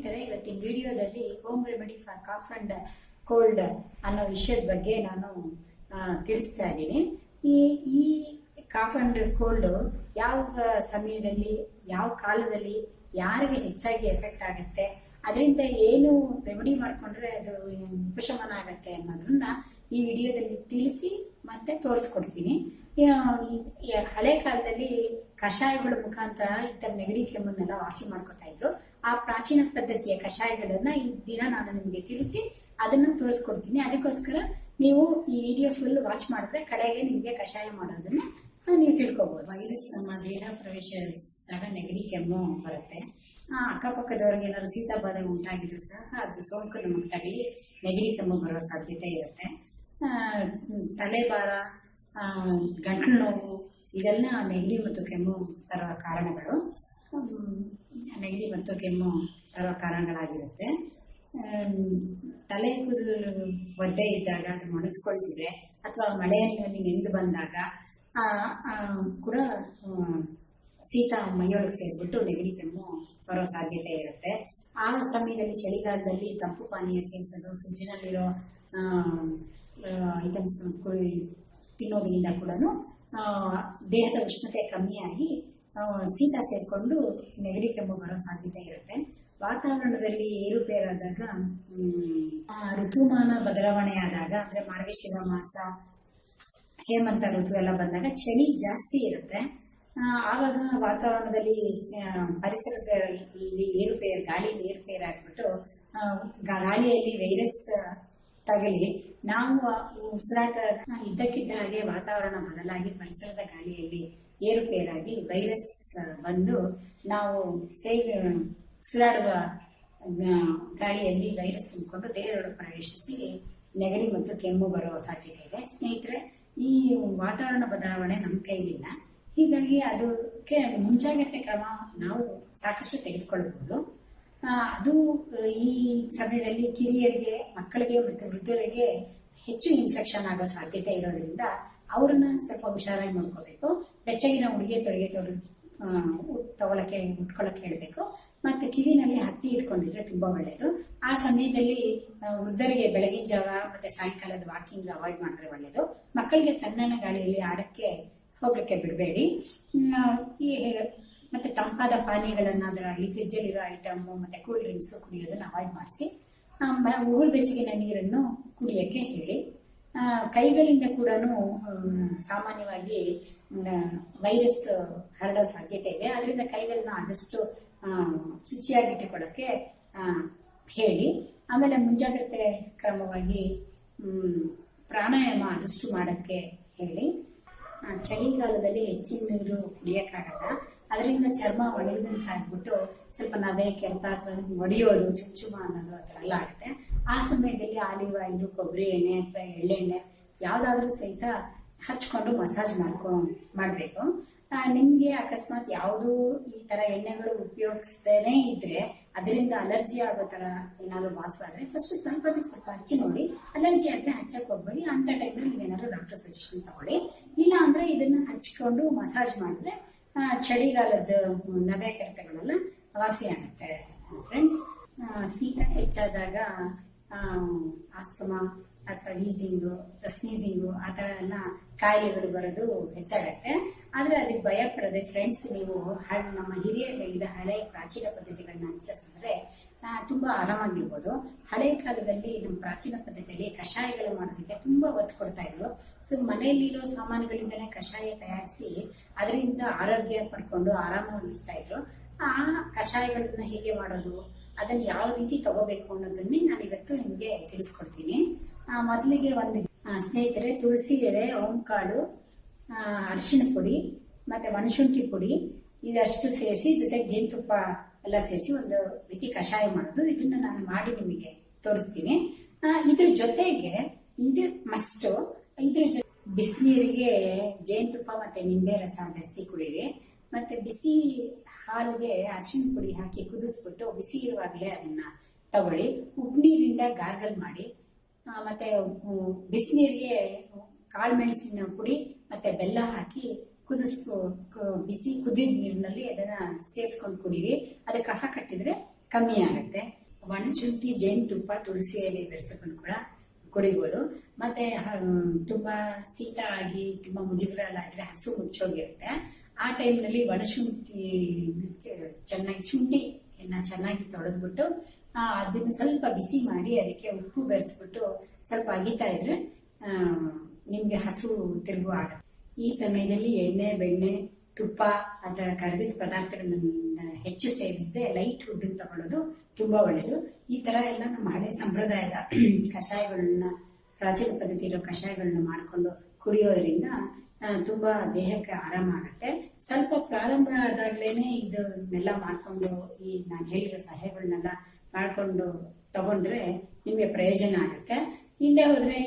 ಸ್ನೇಹಿತರೆ, ಇವತ್ತಿನ ವಿಡಿಯೋದಲ್ಲಿ home remedy for cough and cold ಅನ್ನೋ ವಿಷಯದ ಬಗ್ಗೆ ನಾನು ತಿಳಿಸ್ತಾ ಇದ್ದೀನಿ. ಈ ಕಾಫ್ ಅಂಡ್ ಕೋಲ್ಡ್ ಯಾವ ಸಮಯದಲ್ಲಿ, ಯಾವ ಕಾಲದಲ್ಲಿ ಯಾರಿಗೆ ಹೆಚ್ಚಾಗಿ ಎಫೆಕ್ಟ್ ಆಗುತ್ತೆ, ಅದರಿಂದ ಏನು ರೆಮಿಡಿ ಮಾಡ್ಕೊಂಡ್ರೆ ಅದು ಉಪಶಮನ ಆಗತ್ತೆ ಅನ್ನೋದನ್ನ ಈ ವಿಡಿಯೋದಲ್ಲಿ ತಿಳಿಸಿ ಮತ್ತೆ ತೋರಿಸ್ಕೊಡ್ತೀನಿ. ಹಳೆ ಕಾಲದಲ್ಲಿ ಕಷಾಯಗಳ ಮುಖಾಂತರ ಈ ನೆಗಡಿ ಕೆಮ್ಮನ್ನೆಲ್ಲ ವಾಸಿ ಮಾಡ್ಕೊತಾ ಇದ್ರು. ಆ ಪ್ರಾಚೀನ ಪದ್ಧತಿಯ ಕಷಾಯಗಳನ್ನ ಈ ದಿನ ನಾನು ನಿಮಗೆ ತಿಳಿಸಿ ಅದನ್ನ ತೋರಿಸ್ಕೊಡ್ತೀನಿ. ಅದಕ್ಕೋಸ್ಕರ ನೀವು ಈ ವಿಡಿಯೋ ಫುಲ್ ವಾಚ್ ಮಾಡಿದ್ರೆ ಕಡೆಗೆ ನಿಮಗೆ ಕಷಾಯ ಮಾಡೋದನ್ನ ನೀವು ತಿಳ್ಕೊಬಹುದು. ವೈರಸ್ ನಮ್ಮ ದೇಹ ಪ್ರವೇಶಿಸಿದಾಗ ನೆಗಡಿ ಕೆಮ್ಮು ಬರುತ್ತೆ. ಅಕ್ಕಪಕ್ಕದವ್ರಿಗೆ ಏನಾದ್ರು ಶೀತ ಬಾಧೆ ಉಂಟಾಗಿದ್ರು ಸಹ ಅದ್ರ ಸೋಂಕು ನಮಗೆ ತಗಲಿ ನೆಗಡಿ ಕೆಮ್ಮು ಬರೋ ಸಾಧ್ಯತೆ ಇರುತ್ತೆ. ತಲೆಭಾರ, ಗಂಟಲು ನೋವು ಇದೆಲ್ಲ ನೆಗಡಿ ಮತ್ತು ಕೆಮ್ಮು ತರುವ ಕಾರಣಗಳು. ನೆಗಡಿ ಮತ್ತು ಕೆಮ್ಮು ತರುವ ಕಾರಣಗಳಾಗಿರುತ್ತೆ. ತಲೆ ಕೂದಲು ಒದ್ದೆ ಇದ್ದಾಗ ಅದು ಮಣಿಸ್ಕೊಳ್ತಿದ್ರೆ ಅಥವಾ ಮಳೆಯಲ್ಲಿ ನೆಂದು ಬಂದಾಗ ಕೂಡ ಶೀತ ಮೈಯೊಳಗೆ ಸೇರಿಬಿಟ್ಟು ನೆಗಡಿ ಕೆಮ್ಮು ಬರೋ ಸಾಧ್ಯತೆ ಇರುತ್ತೆ. ಆ ಸಮಯದಲ್ಲಿ ಚಳಿಗಾಲದಲ್ಲಿ ತಂಪು ಪಾನೀಯ ಸೇವಿಸೋದು, ಫ್ರಿಜ್ನಲ್ಲಿರೋ ಐಟಮ್ಸ್ ತಿನ್ನೋದ್ರಿಂದ ಕೂಡ ದೇಹದ ಉಷ್ಣತೆ ಕಮ್ಮಿಯಾಗಿ ಶೀತ ಸೇರಿಕೊಂಡು ನೆಗಡಿ ಕೆಮ್ಮು ಬರೋ ಸಾಧ್ಯತೆ ಇರುತ್ತೆ. ವಾತಾವರಣದಲ್ಲಿ ಏರುಪೇರಾದಾಗ, ಋತುಮಾನ ಬದಲಾವಣೆ ಆದಾಗ, ಅಂದ್ರೆ ಮಾರ್ಗಶಿರ ಮಾಸ, ಹೇಮಂತ ಋತು ಎಲ್ಲ ಬಂದಾಗ ಚಳಿ ಜಾಸ್ತಿ ಇರುತ್ತೆ. ಆವಾಗ ವಾತಾವರಣದಲ್ಲಿ ಪರಿಸರದಲ್ಲಿ ಗಾಳಿಯಲ್ಲಿ ಏರುಪೇರು ಆಗ್ಬಿಟ್ಟು ಗಾಳಿಯಲ್ಲಿ ವೈರಸ್ ತಗಲಿ ನಾವು ಉಸಿರಾಟ ಇದ್ದಕ್ಕಿದ್ದ ಹಾಗೆ ವಾತಾವರಣ ಬದಲಾಗಿ ಪರಿಸರದ ಗಾಳಿಯಲ್ಲಿ ಏರುಪೇರಾಗಿ ವೈರಸ್ ಬಂದು ನಾವು ಉಸಿರಾಡುವ ಗಾಳಿಯಲ್ಲಿ ವೈರಸ್ ತುಂಬಿಕೊಂಡು ದೇಹದೊಳಗೆ ಪ್ರವೇಶಿಸಿ ನೆಗಡಿ ಮತ್ತು ಕೆಮ್ಮು ಬರುವ ಸಾಧ್ಯತೆ ಇದೆ. ಸ್ನೇಹಿತರೆ, ಈ ವಾತಾವರಣ ಬದಲಾವಣೆ ನಮ್ಮ ಕೈಲಿಲ್ಲ. ಹೀಗಾಗಿ ಅದಕ್ಕೆ ಮುಂಜಾಗ್ರತೆ ಕ್ರಮ ನಾವು ಸಾಕಷ್ಟು ತೆಗೆದುಕೊಳ್ಳಬಹುದು. ಅದು ಈ ಸಮಯದಲ್ಲಿ ಕಿರಿಯರಿಗೆ, ಮಕ್ಕಳಿಗೆ ಮತ್ತು ವೃದ್ಧರಿಗೆ ಹೆಚ್ಚು ಇನ್ಫೆಕ್ಷನ್ ಆಗೋ ಸಾಧ್ಯತೆ ಇರೋದ್ರಿಂದ ಅವ್ರನ್ನ ಸ್ವಲ್ಪ ಹುಷಾರಾಗಿ ನೋಡ್ಕೋಬೇಕು. ಬೆಚ್ಚಗಿನ ಉಡುಗೆ ತೊಡುಗೆ ಉಟ್ಕೊಳ್ಳಕ್ಕೆ ಹೇಳ್ಬೇಕು. ಮತ್ತೆ ಕಿವಿನಲ್ಲಿ ಹತ್ತಿ ಇಟ್ಕೊಂಡಿದ್ರೆ ತುಂಬಾ ಒಳ್ಳೇದು. ಆ ಸಮಯದಲ್ಲಿ ವೃದ್ಧರಿಗೆ ಬೆಳಗಿನ ಜಾವ ಮತ್ತೆ ಸಾಯಂಕಾಲದ ವಾಕಿಂಗ್ ಅವಾಯ್ಡ್ ಮಾಡಿದ್ರೆ ಒಳ್ಳೇದು. ಮಕ್ಕಳಿಗೆ ತಣ್ಣನೆ ಗಾಳಿಯಲ್ಲಿ ಆಡಕ್ಕೆ ಹೋಗಕ್ಕೆ ಬಿಡಬೇಡಿ. ಮತ್ತೆ ತಂಪಾದ ಪಾನೀಯಗಳನ್ನಾದ್ರಾಗಲಿ, ಫ್ರಿಜ್ಜಲ್ಲಿರೋ ಐಟಮ್ ಮತ್ತೆ ಕೂಲ್ ಡ್ರಿಂಕ್ಸ್ ಕುಡಿಯೋದನ್ನ ಅವಾಯ್ಡ್ ಮಾಡಿಸಿ. ಉಗುರು ಬೆಚ್ಚಗಿನ ನೀರನ್ನು ಕುಡಿಯಕ್ಕೆ ಹೇಳಿ. ಕೈಗಳಿಂದ ಕೂಡ ಸಾಮಾನ್ಯವಾಗಿ ವೈರಸ್ ಹರಡೋ ಸಾಧ್ಯತೆ ಇದೆ. ಅದರಿಂದ ಕೈಗಳನ್ನ ಆದಷ್ಟು ಶುಚಿಯಾಗಿಟ್ಟುಕೊಳ್ಳಕ್ಕೆ ಹೇಳಿ. ಆಮೇಲೆ ಮುಂಜಾಗ್ರತೆ ಕ್ರಮವಾಗಿ ಪ್ರಾಣಾಯಾಮ ಆದಷ್ಟು ಮಾಡಕ್ಕೆ ಹೇಳಿ. ಚಳಿಗಾಲದಲ್ಲಿ ಹೆಚ್ಚಿನ ನೀರು ಕುಡಿಯಕ್ಕಾಗಲ್ಲ. ಅದರಿಂದ ಚರ್ಮ ಒಣಗಿದಂತಾಗ್ಬಿಟ್ಟು ಸ್ವಲ್ಪ ನವೆ, ಕೆರೆತ ಅಥವಾ ಒಡೆಯೋದು, ಚುಚ್ಚುಮ ಅನ್ನೋದು ಆ ಥರ ಎಲ್ಲ ಆಗುತ್ತೆ. ಆ ಸಮಯದಲ್ಲಿ ಆಲಿವ್ ಆಯಿಲು, ಕೊಬ್ಬರಿ ಎಣ್ಣೆ ಅಥವಾ ಎಳ್ಳೆಣ್ಣೆ ಯಾವುದಾದ್ರೂ ಸಹಿತ ಹಚ್ಕೊಂಡು ಮಸಾಜ್ ಮಾಡಬೇಕು. ನಿಮಗೆ ಅಕಸ್ಮಾತ್ ಯಾವುದು ಈ ಥರ ಎಣ್ಣೆಗಳು ಉಪಯೋಗಿಸ್ದೇನೆ ಇದ್ರೆ ಅದರಿಂದ ಅಲರ್ಜಿ ಆಗೋ ಥರ ಏನಾದ್ರು ವಾಸವಾದ್ರೆ ಫಸ್ಟ್ ಸ್ವಲ್ಪ ಹಚ್ಚಿ ನೋಡಿ. ಅಲರ್ಜಿ ಆದರೆ ಹಚ್ಚಕ್ಕೆ ಹೋಗ್ಬೇಡಿ. ಅಂಥ ಟೈಮ್ನಲ್ಲಿ ನೀವೇನಾದ್ರು ಡಾಕ್ಟರ್ ಸಜೆಷನ್ ತಗೊಳ್ಳಿ. ಇಲ್ಲ ಅಂದ್ರೆ ಇದನ್ನ ಹಚ್ಕೊಂಡು ಮಸಾಜ್ ಮಾಡಿದ್ರೆ ಚಳಿಗಾಲದ ನವೆ ಕೆರೆತಗಳೆಲ್ಲ ವಾಸಿ ಆಗುತ್ತೆ. ಫ್ರೆಂಡ್ಸ್, ಶೀತ ಹೆಚ್ಚಾದಾಗ ಆಸ್ತಮಾ ಅಥವಾ ವೀಸಿಂಗು, ಸ್ನೀಸಿಂಗು ಆ ಥರ ಎಲ್ಲ ಕಾಯಿಲೆಗಳು ಬರೋದು ಹೆಚ್ಚಾಗತ್ತೆ. ಆದರೆ ಅದಕ್ಕೆ ಭಯ ಪಡದೆ ಫ್ರೆಂಡ್ಸ್, ನೀವು ನಮ್ಮ ಹಿರಿಯರು ಹೇಳಿದ ಹಳೆ ಪ್ರಾಚೀನ ಪದ್ಧತಿಗಳನ್ನ ಅನುಸರಿಸಿದ್ರೆ ತುಂಬಾ ಆರಾಮಾಗಿರ್ಬೋದು. ಹಳೆ ಕಾಲದಲ್ಲಿ ನಮ್ಮ ಪ್ರಾಚೀನ ಪದ್ಧತಿಯಲ್ಲಿ ಕಷಾಯಗಳು ಮಾಡೋದಕ್ಕೆ ತುಂಬಾ ಒತ್ತು ಕೊಡ್ತಾ ಇದ್ರು. ಸೊ ಮನೆಯಲ್ಲಿರೋ ಸಾಮಾನುಗಳಿಂದನೇ ಕಷಾಯ ತಯಾರಿಸಿ ಅದರಿಂದ ಆರೋಗ್ಯ ಪಡ್ಕೊಂಡು ಆರಾಮವಾಗಿರ್ತಾ ಇದ್ರು. ಆ ಕಷಾಯಗಳನ್ನ ಹೇಗೆ ಮಾಡೋದು, ಅದನ್ನ ಯಾವ ರೀತಿ ತಗೋಬೇಕು ಅನ್ನೋದನ್ನೇ ನಾನು ಇವತ್ತು ನಿಮ್ಗೆ ತಿಳಿಸ್ಕೊಡ್ತೀನಿ. ಮೊದಲಿಗೆ ಸ್ನೇಹಿತರೆ, ತುಳಸಿ ಎಲೆ, ಓಂಕಾಳು, ಅರಿಶಿಣ ಪುಡಿ ಮತ್ತೆ ಒಣಶುಂಠಿ ಪುಡಿ ಇದಷ್ಟು ಸೇರಿಸಿ ಜೊತೆಗೆ ಜೇನುತುಪ್ಪ ಎಲ್ಲ ಸೇರಿಸಿ ಒಂದು ರೀತಿ ಕಷಾಯ ಮಾಡೋದು. ಇದನ್ನ ನಾನು ಮಾಡಿ ನಿಮಗೆ ತೋರಿಸ್ತೀನಿ. ಇದ್ರ ಜೊತೆಗೆ ಇದು ಮಸ್ಟ್. ಇದ್ರ ಜೊತೆ ಬಿಸಿನೀರಿಗೆ ಜೇನುತುಪ್ಪ ಮತ್ತೆ ನಿಂಬೆ ರಸ ಬೆರೆಸಿ ಕುಡಿಯಿರಿ. ಮತ್ತೆ ಬಿಸಿ ಹಾಲಿಗೆ ಅರಿಶಿಣ ಪುಡಿ ಹಾಕಿ ಕುದಿಸ್ಬಿಟ್ಟು ಬಿಸಿ ಇರುವಾಗಲೇ ಅದನ್ನ ತಗೊಳ್ಳಿ. ಉಪ್ಪು ನೀರಿಂದ ಗಾರ್ಗಲ್ ಮಾಡಿ. ಮತ್ತೆ ಬಿಸಿನೀರಿಗೆ ಕಾಳು ಮೆಣಸಿನ ಪುಡಿ ಮತ್ತೆ ಬೆಲ್ಲ ಹಾಕಿ ಬಿಸಿ ಕುದಿದ ನೀರಿನಲ್ಲಿ ಅದನ್ನ ಸೇರಿಸ್ಕೊಂಡು ಕುಡೀರಿ. ಅದಕ್ಕೆ ಕಫ ಕಟ್ಟಿದ್ರೆ ಕಮ್ಮಿ ಆಗುತ್ತೆ. ಒಣಶುಂಠಿ, ಜೇನುತುಪ್ಪ, ತುಳಸಿ ಎಲೆ ಬೆರೆಸ್ಕೊಂಡು ಕೂಡ ಕುಡಿಬೋದು. ಮತ್ತೆ ತುಂಬಾ ಶೀತ ಆಗಿ ತುಂಬಾ ಮುಜುಗರ ಎಲ್ಲ ಆದ್ರೆ, ಹಸು ಮುಚ್ಚೋಗಿರುತ್ತೆ, ಆ ಟೈಮ್ನಲ್ಲಿ ಒಣಶುಂಠಿ ಶುಂಠಿಯನ್ನ ಚೆನ್ನಾಗಿ ತೊಳೆದ್ಬಿಟ್ಟು ಅದನ್ನ ಸ್ವಲ್ಪ ಬಿಸಿ ಮಾಡಿ ಅದಕ್ಕೆ ಉಪ್ಪು ಬೆರೆಸ್ಬಿಟ್ಟು ಸ್ವಲ್ಪ ಅಗಿತಾ ಇದ್ರೆ ನಿಮ್ಗೆ ಹಸು ತಿರುಗು ಆಗುತ್ತೆ. ಈ ಸಮಯದಲ್ಲಿ ಎಣ್ಣೆ, ಬೆಣ್ಣೆ, ತುಪ್ಪ ಅಥವಾ ಕರೆದಿದ್ದ ಪದಾರ್ಥಗಳನ್ನ ಹೆಚ್ಚು ಸೇವಿಸದೆ ಲೈಟ್ ಫುಡ್ ತಗೊಳ್ಳೋದು ತುಂಬಾ ಒಳ್ಳೇದು. ಈ ತರ ಎಲ್ಲ ನಮ್ಮ ಹಳೆ ಸಂಪ್ರದಾಯದ ಕಷಾಯಗಳನ್ನ, ಪ್ರಾಚೀನ ಪದ್ಧತಿ ಇರೋ ಕಷಾಯಗಳನ್ನ ಮಾಡ್ಕೊಂಡು ಕುಡಿಯೋದ್ರಿಂದ ತುಂಬಾ ದೇಹಕ್ಕೆ ಆರಾಮ ಆಗುತ್ತೆ. ಸ್ವಲ್ಪ ಪ್ರಾರಂಭ ಆದಾಗ್ಲೇನೆ ಇದನ್ನೆಲ್ಲ ಮಾಡ್ಕೊಂಡು ನಾನು ಹೇಳಿರೋ ಸಲಹೆಗಳನ್ನೆಲ್ಲ ಮಾಡ್ಕೊಂಡು ತಗೊಂಡ್ರೆ ನಿಮ್ಗೆ ಪ್ರಯೋಜನ ಆಗುತ್ತೆ. ಹಿಂದೆ ಹೋದ್ರೆ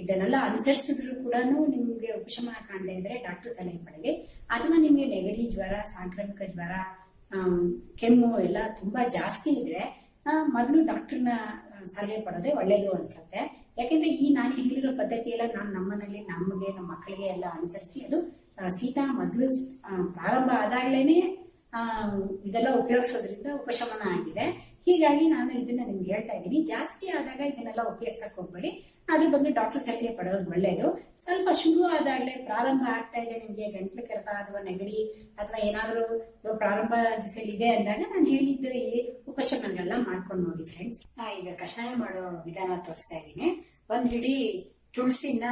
ಇದನ್ನೆಲ್ಲ ಅನುಸರಿಸಿದ್ರು ಕೂಡ ನಿಮ್ಗೆ ಉಪಶಮನ ಕಾಣದೇ ಇದ್ರೆ ಡಾಕ್ಟರ್ ಸಲಹೆ ಪಡೆಯಿರಿ. ಅಥವಾ ನಿಮ್ಗೆ ನೆಗಡಿ, ಜ್ವರ, ಸಾಂಕ್ರಾಮಿಕ ಜ್ವರ, ಕೆಮ್ಮು ಎಲ್ಲ ತುಂಬಾ ಜಾಸ್ತಿ ಇದ್ರೆ ಮೊದಲು ಡಾಕ್ಟರ್ನ ಸಲಹೆ ಪಡೋದೇ ಒಳ್ಳೇದು ಅನ್ಸುತ್ತೆ. ಯಾಕೆಂದ್ರೆ ನಾನು ಹೇಳಿರೋ ಪದ್ಧತಿ ಎಲ್ಲ ನಮ್ಮನೇಲಿ ನಮಗೆ, ನಮ್ಮ ಮಕ್ಕಳಿಗೆ ಎಲ್ಲ ಅನುಸರಿಸಿ ಅದು ಶೀತ ಮೊದಲು ಪ್ರಾರಂಭ ಆದಾಗ್ಲೇನೆ ಇದೆಲ್ಲ ಉಪಯೋಗಿಸೋದ್ರಿಂದ ಉಪಶಮನ ಆಗಿದೆ. ಹೀಗಾಗಿ ನಾನು ಇದನ್ನ ನಿಮ್ಗೆ ಹೇಳ್ತಾ ಇದ್ದೀನಿ. ಜಾಸ್ತಿ ಆದಾಗ ಇದನ್ನೆಲ್ಲ ಉಪಯೋಗಿಸಕ್ ಹೋಗ್ಬೇಡಿ, ಅದ್ರ ಬದಲು ಡಾಕ್ಟರ್ ಸಲಹೆ ಪಡೆಯೋದು ಒಳ್ಳೇದು. ಸ್ವಲ್ಪ ಶುರು ಆದಾಗ್ಲೇ ಪ್ರಾರಂಭ ಆಗ್ತಾ ಇದೆ ನಿಮ್ಗೆ ಗಂಟ್ಲು ಕೆರೆತ ಅಥವಾ ನೆಗಡಿ ಅಥವಾ ಏನಾದರೂ ಪ್ರಾರಂಭ ದಿಸೆಯಲ್ಲಿ ಅಂದಾಗ ನಾನು ಹೇಳಿದ್ದ ಈ ಉಪಶಮನಗಳನ್ನ ಮಾಡ್ಕೊಂಡು ನೋಡಿ ಫ್ರೆಂಡ್ಸ್. ಈಗ ಕಷಾಯ ಮಾಡೋ ವಿಧಾನ ತೋರಿಸ್ತಾ ಇದ್ದೀನಿ. ಒಂದ್ ಹಿಡಿ ತುಳಸಿನ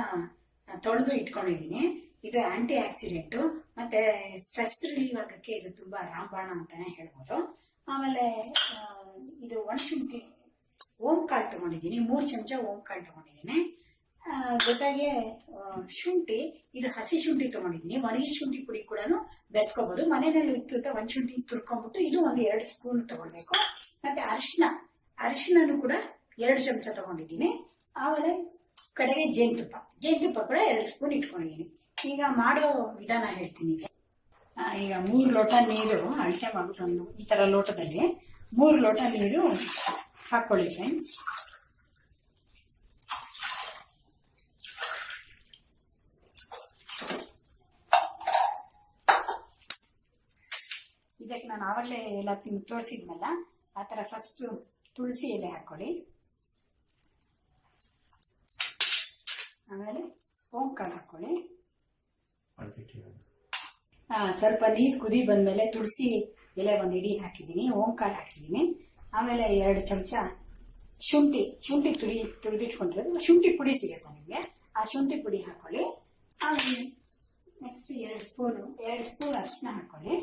ತೊಳೆದು ಇಟ್ಕೊಂಡಿದೀನಿ. ಇದು ಆಂಟಿ ಆಕ್ಸಿಡೆಂಟ್ ಮತ್ತೆ ಸ್ಟ್ರೆಸ್ ರಿಲೀವ್ ಆಗಕ್ಕೆ ಇದು ತುಂಬಾ ರಾಮಬಾಣ ಅಂತಾನೆ ಹೇಳ್ಬೋದು. ಆಮೇಲೆ ಇದು ಒಣಶುಂಠಿ ಓಂಕಾಳು ತಗೊಂಡಿದ್ದೀನಿ, 3 ಚಮಚ ಓಂಕಾಳು ತಗೊಂಡಿದ್ದೀನಿ. ಜೊತೆಗೆ ಶುಂಠಿ, ಇದು ಹಸಿ ಶುಂಠಿ ತಗೊಂಡಿದ್ದೀನಿ. ಒಣಗಿ ಶುಂಠಿ ಪುಡಿ ಕೂಡ ಬೆತ್ಕೋಬಹುದು. ಮನೆಯಲ್ಲಿ ಇತ್ತು ಒಣಶುಂಠಿ ತುರ್ಕೊಂಡ್ಬಿಟ್ಟು ಇದು ಒಂದು 2 ಸ್ಪೂನ್ ತಗೊಳ್ಬೇಕು. ಮತ್ತೆ ಅರಿಶಿನೂ ಕೂಡ 2 ಚಮಚ ತಗೊಂಡಿದ್ದೀನಿ. ಆಮೇಲೆ ಕಡೆಗೆ ಜೇನುತುಪ್ಪ ಕೂಡ 2 ಸ್ಪೂನ್ ಇಟ್ಕೊಂಡಿದ್ದೀನಿ. ಈಗ ಮಾಡೋ ವಿಧಾನ ಹೇಳ್ತೀನಿ. ಈಗ 3 ಲೋಟ ನೀರು ಅಳತೆ ಮಾಡ್ಬಿಟ್ಟು ಈ ತರ ಲೋಟದಲ್ಲಿ 3 ಲೋಟ ನೀರು ಹಾಕೊಳ್ಳಿ ಫ್ರೆಂಡ್ಸ್. ಇದಕ್ಕೆ ನಾನು ಆವಾಗಲೇ ಎಲ್ಲ ತೋರಿಸಿದ್ನಲ್ಲ, ಆ ತರ ಫಸ್ಟ್ ತುಳಸಿ ಎಲೆ ಹಾಕೊಳ್ಳಿ. ಆಮೇಲೆ ಓಂಕಾಳು ಹಾಕೊಳ್ಳಿ. ಸ್ವಲ್ಪ ನೀರು ಕುದಿ ಬಂದ್ಮೇಲೆ ತುಳಸಿ ಎಲೆ 1 ಇಡಿ ಹಾಕಿದ್ದೀನಿ, ಓಂಕಾಳು ಹಾಕಿದ್ದೀನಿ. ಆಮೇಲೆ 2 ಚಮಚ ಶುಂಠಿ ತುರಿದಿಟ್ಕೊಂಡಿರೋದು, ಶುಂಠಿ ಪುಡಿ ಸಿಗುತ್ತೆ ನಿಮಗೆ, ಆ ಶುಂಠಿ ಪುಡಿ ಹಾಕೊಳ್ಳಿ. ಆಮೇಲೆ ನೆಕ್ಸ್ಟ್ 2 ಸ್ಪೂನ್ ಅರಿಶಿನ ಹಾಕೊಳ್ಳಿ.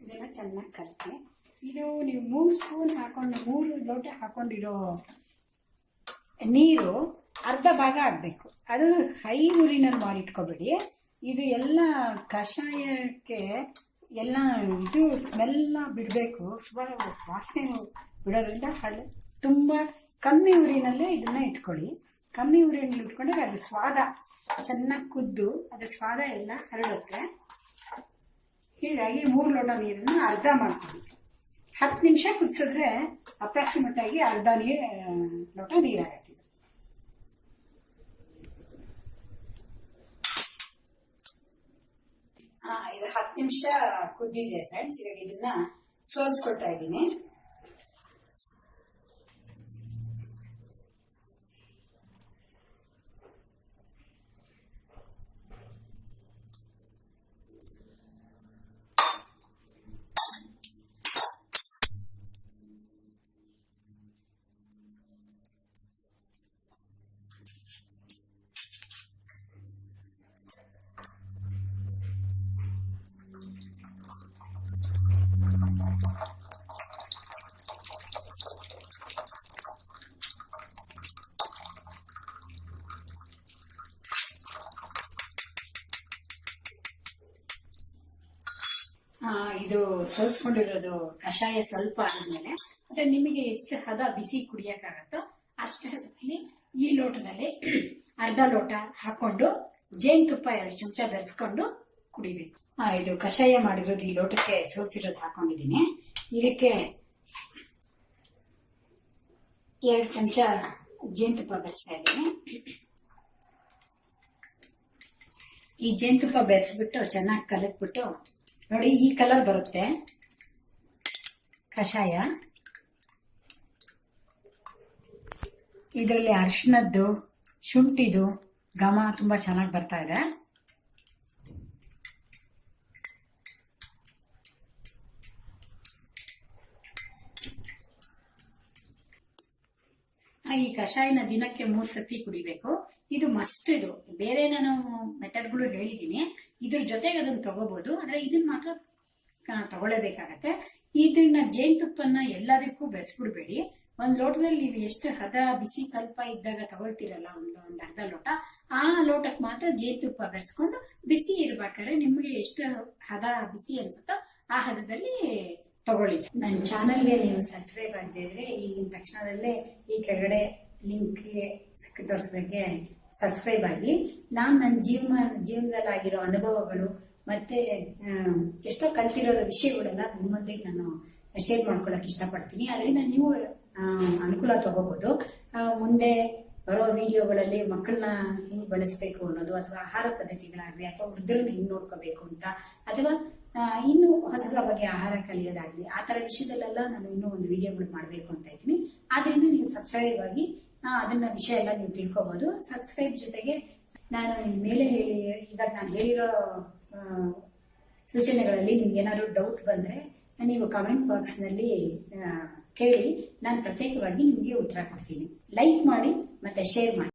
ಇದನ್ನ ಚೆನ್ನಾಗಿ ಕಲಕಿ. ಇದು ನೀವು 3 ಸ್ಪೂನ್ ಹಾಕೊಂಡು 3 ಲೋಟ ಹಾಕೊಂಡಿರೋ ನೀರು ಅರ್ಧ ಭಾಗ ಆಗ್ಬೇಕು. ಅದು ಹೈ ಊರಿನಲ್ಲಿ ಮಾಡಿಟ್ಕೋಬೇಡಿ. ಇದು ಎಲ್ಲ ಕಷಾಯಕ್ಕೆ ಎಲ್ಲ ಇದು ಸ್ಮೆಲ್ ಬಿಡಬೇಕು, ವಾಸನೆ ಬಿಡೋದ್ರಿಂದ ತುಂಬಾ ಕಮ್ಮಿ ಊರಿನಲ್ಲೇ ಇದನ್ನ ಇಟ್ಕೊಳ್ಳಿ. ಕಮ್ಮಿ ಊರಿನಲ್ಲಿ ಇಟ್ಕೊಂಡ್ರೆ ಅದು ಸ್ವಾದ ಚೆನ್ನಾಗಿ ಕುದ್ದು ಅದ್ರ ಸ್ವಾದ ಎಲ್ಲ ಹರಡುತ್ತೆ. ಹೀಗಾಗಿ 3 ಲೋಟ ನೀರನ್ನು ಅರ್ಧ ಮಾಡ್ತೀವಿ. 10 ನಿಮಿಷ ಕುದಿಸಿದ್ರೆ ಅಪ್ರಾಕ್ಸಿಮೇಟ್ ಆಗಿ ಅರ್ಧ ಲೋಟ ನೀರಾಗತ್ತೆ. ಇದು 10 ನಿಮಿಷ ಕುದ್ದಿದೆ ಫ್ರೆಂಡ್ಸ್. ಇವಾಗ ಇದನ್ನ ಸೋಲ್ಸ್ಕೊಳ್ತಾ ಇದ್ದೀನಿ. ಇದು ಸೋಲ್ಸ್ಕೊಂಡಿರೋದು ಕಷಾಯ ಸ್ವಲ್ಪ ಆದ್ಮೇಲೆ ಅಂದ್ರೆ ನಿಮಗೆ ಎಷ್ಟು ಹದ ಬಿಸಿ ಕುಡಿಯಕ್ಕಾಗತ್ತೋ ಅಷ್ಟು ಹದದಲ್ಲಿ ಈ ಲೋಟದಲ್ಲಿ ಅರ್ಧ ಲೋಟ ಹಾಕೊಂಡು ಜೇನುತುಪ್ಪ 2 ಚಮಚ ಬೆರೆಸ್ಕೊಂಡು ಕುಡಿಬೇಕು. ಇದು ಕಷಾಯ ಮಾಡಿರೋದು ಈ ಲೋಟಕ್ಕೆ ಸೋಸಿರೋದು ಹಾಕೊಂಡಿದ್ದೀನಿ. ಇದಕ್ಕೆ 2 ಚಮಚ ಜೇನುತುಪ್ಪ ಬೆರೆಸ್ತಾ ಇದ್ದೀನಿ. ಈ ಜೇನುತುಪ್ಪ ಬೆರೆಸ್ಬಿಟ್ಟು ಚೆನ್ನಾಗಿ ಕಲಕ್ಬಿಟ್ಟು ನೋಡಿ ಈ ಕಲರ್ ಬರುತ್ತೆ ಕಷಾಯ. ಇದರಲ್ಲಿ ಅರಿಶಿನದ್ದು ಶುಂಠಿದು ಘಮ ತುಂಬಾ ಚೆನ್ನಾಗಿ ಬರ್ತಾ ಇದೆ. ಈ ಕಷಾಯನ ದಿನಕ್ಕೆ 3 ಸತಿ ಕುಡಿಬೇಕು. ಇದು ಮಸ್ಟ್. ಇದು ಬೇರೆ ನಾನು ಮೆಥಡ್ಗಳು ಹೇಳಿದ್ದೀನಿ, ಇದ್ರ ಜೊತೆಗೆ ಅದನ್ನ ತಗೋಬಹುದು, ಆದ್ರೆ ಇದನ್ನ ಮಾತ್ರ ತಗೊಳ್ಳೇಬೇಕಾಗತ್ತೆ. ಇದನ್ನ ಜೇನುತುಪ್ಪನ ಎಲ್ಲದಕ್ಕೂ ಬೆರೆಸ್ಬಿಡ್ಬೇಡಿ. ಒಂದ್ ಲೋಟದಲ್ಲಿ ನೀವು ಎಷ್ಟು ಹದ ಬಿಸಿ ಸ್ವಲ್ಪ ಇದ್ದಾಗ ತಗೊಳ್ತೀರಲ್ಲ, ಒಂದ್ ಅರ್ಧ ಲೋಟ, ಆ ಲೋಟಕ್ಕೆ ಮಾತ್ರ ಜೇನುತುಪ್ಪ ಬೆರೆಸ್ಕೊಂಡು ಬಿಸಿ ಇರ್ಬೇಕಾದ್ರೆ ನಿಮ್ಗೆ ಎಷ್ಟು ಹದ ಬಿಸಿ ಅನ್ಸುತ್ತೋ ಆ ಹದದಲ್ಲಿ ತಗೊಳ್ಳಿ. ನನ್ನ ಚಾನಲ್ಗೆ ನೀವು ಸಬ್ಸ್ಕ್ರೈಬ್ ಆಗದೆ ಇದ್ರೆ ಈಗಿನ ತಕ್ಷಣದಲ್ಲೇ ಈ ಕೆಳಗಡೆ ಲಿಂಕ್ಗೆ ತೋರಿಸೋದಕ್ಕೆ ಸಬ್ಸ್ಕ್ರೈಬ್ ಆಗಿ. ನಾನು ನನ್ನ ಜೀವನದಲ್ಲಿ ಆಗಿರೋ ಅನುಭವಗಳು ಮತ್ತೆ ಎಷ್ಟೋ ಕಲ್ತಿರೋ ವಿಷಯಗಳೆಲ್ಲ ನಿಮ್ಮೊಂದಿಗೆ ನಾನು ಶೇರ್ ಮಾಡ್ಕೊಳಕ್ ಇಷ್ಟಪಡ್ತೀನಿ. ಅದರಿಂದ ನೀವು ಅನುಕೂಲ ತಗೋಬಹುದು. ಮುಂದೆ ಬರೋ ವಿಡಿಯೋಗಳಲ್ಲಿ ಮಕ್ಕಳನ್ನ ಹೆಂಗ್ ಬೆಳೆಸ್ಬೇಕು ಅನ್ನೋದು, ಅಥವಾ ಆಹಾರ ಪದ್ಧತಿಗಳಾಗ್ಲಿ, ಅಥವಾ ವೃದ್ಧರನ್ನ ಹೆಂಗ್ ನೋಡ್ಕೋಬೇಕು ಅಂತ, ಅಥವಾ ಇನ್ನು ಹೊಸ ಬಗ್ಗೆ ಆಹಾರ ಕಲಿಯೋದಾಗ್ಲಿ, ಆ ತರ ವಿಷಯದಲ್ಲೆಲ್ಲ ನಾನು ಇನ್ನೂ ಒಂದು ವಿಡಿಯೋಗಳು ಮಾಡ್ಬೇಕು ಅಂತ ಇದ್ದೀನಿ. ಆದ್ರಿಂದ ನೀವು ಸಬ್ಸ್ಕ್ರೈಬ್ ಆಗಿ ಅದನ್ನ ವಿಷಯ ಎಲ್ಲ ನೀವು ತಿಳ್ಕೊಬಹುದು. ಸಬ್ಸ್ಕ್ರೈಬ್ ಜೊತೆಗೆ ನಾನು ಮೇಲೆ ಇವಾಗ ನಾನು ಹೇಳಿರೋ ಸೂಚನೆಗಳಲ್ಲಿ ನಿಮ್ಗೆ ಏನಾದ್ರು ಡೌಟ್ ಬಂದ್ರೆ ನೀವು ಕಮೆಂಟ್ ಬಾಕ್ಸ್ ನಲ್ಲಿ ಕೇಳಿ, ನಾನು ಪ್ರತ್ಯೇಕವಾಗಿ ನಿಮಗೆ ಉತ್ತರ ಕೊಡ್ತೀನಿ. ಲೈಕ್ ಮಾಡಿ ಮತ್ತೆ ಶೇರ್ ಮಾಡಿ.